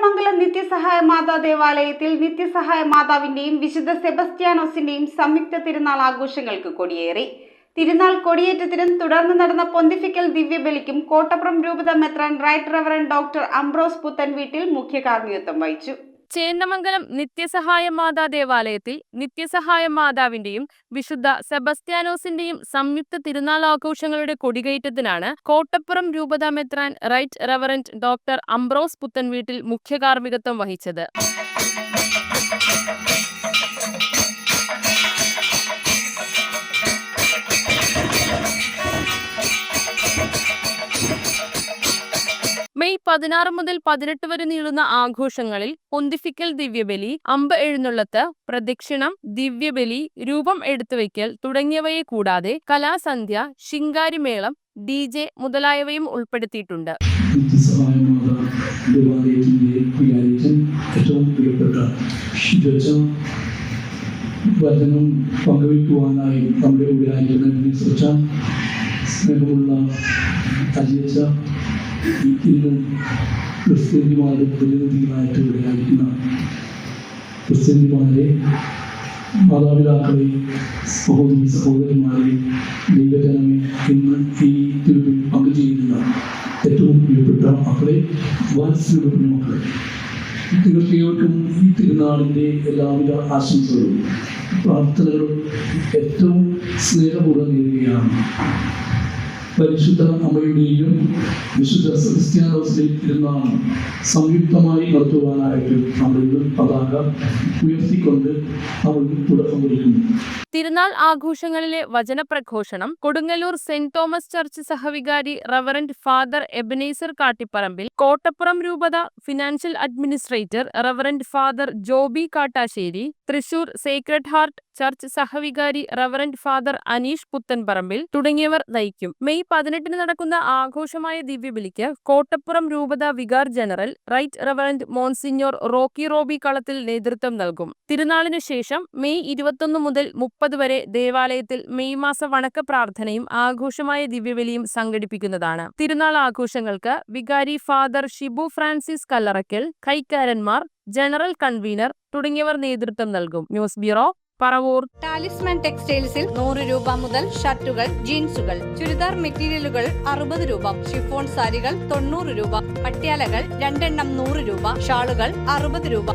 ചേന്നമംഗലം നിത്യസഹായ മാതാ ദേവാലയത്തിൽ നിത്യസഹായ മാതാവിന്റെയും വിശുദ്ധ സെബസ്ത്യാനോസിന്റെയും സംയുക്ത തിരുനാൾ ആഘോഷങ്ങൾക്ക് കൊടിയേറി. തിരുനാൾ കൊടിയേറ്റത്തിനും തുടർന്ന് നടന്ന പൊന്തിഫിക്കൽ ദിവ്യബലിക്കും കോട്ടപ്പുറം രൂപത മെത്രാൻ റൈറ്റ് റവറൻഡ് ഡോക്ടർ അംബ്രോസ് പുത്തൻവീട്ടിൽ മുഖ്യ കാർമ്മികത്വം വഹിച്ചു. ചേന്നമംഗലം നിത്യസഹായ മാതാ ദേവാലയത്തിൽ നിത്യസഹായ മാതാവിന്റെയും വിശുദ്ധ സെബസ്ത്യാനോസിന്റെയും സംയുക്ത തിരുനാൾ ആഘോഷങ്ങളുടെ കൊടികയറ്റത്തിനാണ് കോട്ടപ്പുറം രൂപത മെത്രാൻ റൈറ്റ് റവറൻഡ് ഡോക്ടർ അംബ്രോസ് പുത്തൻവീട്ടിൽ മുഖ്യ കാർമ്മികത്വം വഹിച്ചത്. മെയ് 16 മുതൽ 18 വരെ നീളുന്ന ആഘോഷങ്ങളിൽ പൊന്തിഫിക്കൽ ദിവ്യബലി, അമ്പ് എഴുന്നള്ളത്ത്, പ്രദക്ഷിണം, ദിവ്യബലി, രൂപം എടുത്തുവയ്ക്കൽ തുടങ്ങിയവയെ കൂടാതെ കലാസന്ധ്യ, ശിങ്കാരിമേളം, DJ മുതലായവയും ഉൾപ്പെടുത്തിയിട്ടുണ്ട്. വചനം പങ്കുവയ്ക്കുവാനായി നമ്മുടെ കൂടെ ആയിരിക്കുന്ന സ്നേഹമുള്ള അജിയച്ച, ഇന്ന് ക്രിസ്ത്യാനിമാരുടെ പ്രതിനിധികളായിട്ട് ഇവിടെയായിരിക്കുന്ന ക്രിസ്ത്യാനിമാരെ, മാതാപിതാക്കളെ, സഹോദരി സഹോദരന്മാരെ, ദൈവജനമേ, ഇന്ന് ഈ തിരുവിൽ പങ്കുചേരുന്ന ഏറ്റവും പ്രിയപ്പെട്ട മക്കളെ, വാത്സല്യപ്പെട്ട മക്കളെ, നിങ്ങൾക്ക് ഏവർക്കും ഈ തിരുനാളിൻ്റെ എല്ലാവിധ ആശംസകളും പ്രാർത്ഥനകളും ഏറ്റവും സ്നേഹപൂർവ്വം നേരുകയാണ്. പരിശുദ്ധ അമ്മയുടെയും വിശുദ്ധ സെബസ്ത്യാനോസിന്റെയും തിരുനാൾ സംയുക്തമായി നടത്തുവാനായിട്ട് നമ്മൾ പതാക ഉയർത്തിക്കൊണ്ട് നമ്മൾ തുടക്കം കുറിക്കുന്നു. തിരുനാൾ ആഘോഷങ്ങളിലെ വചനപ്രഘോഷണം കൊടുങ്ങല്ലൂർ സെന്റ് തോമസ് ചർച്ച് സഹവികാരി റവറൻഡ് ഫാദർ എബനേസർ കാട്ടിപ്പറമ്പിൽ, കോട്ടപ്പുറം രൂപത financial administrator reverend father Joby Kattassery, Thrissur sacred heart church സഹവികാരി റവറൻഡ് ഫാദർ അനീഷ് പുത്തൻപറമ്പിൽ തുടങ്ങിയവർ നയിക്കും. മെയ് 18 നടക്കുന്ന ആഘോഷമായ ദിവ്യബലിക്ക് കോട്ടപ്പുറം രൂപത vicar general right reverend monsignor Rocky Robi Kalathil നേതൃത്വം നൽകും. തിരുനാളിനു ശേഷം മെയ് 21 മുതൽ 30 വരെ ദേവാലയത്തിൽ മെയ് മാസ വണക്ക പ്രാർത്ഥനയും ആഘോഷമായ ദിവ്യബലിയും സംഘടിപ്പിക്കുന്നതാണ്. തിരുനാൾ ആഘോഷങ്ങൾക്ക് വികാരി ഫാദർ ഷിബു ഫ്രാൻസിസ് കല്ലറയ്ക്കൽ, കൈക്കാരന്മാർ, ജനറൽ കൺവീനർ തുടങ്ങിയവർ നേതൃത്വം നൽകും. News bureau, Paravur. ടാലിസ്മാൻ ടെക്സ്റ്റൈൽസിൽ 100 രൂപ മുതൽ ഷർട്ടുകൾ, ജീൻസുകൾ, ചുരിദാർ മെറ്റീരിയലുകൾ 60 രൂപ, ഷിഫോൺ സാരികൾ 90 രൂപ, പട്യാലകൾ 2 എണ്ണം 100 രൂപ, ഷാളുകൾ 60 രൂപ.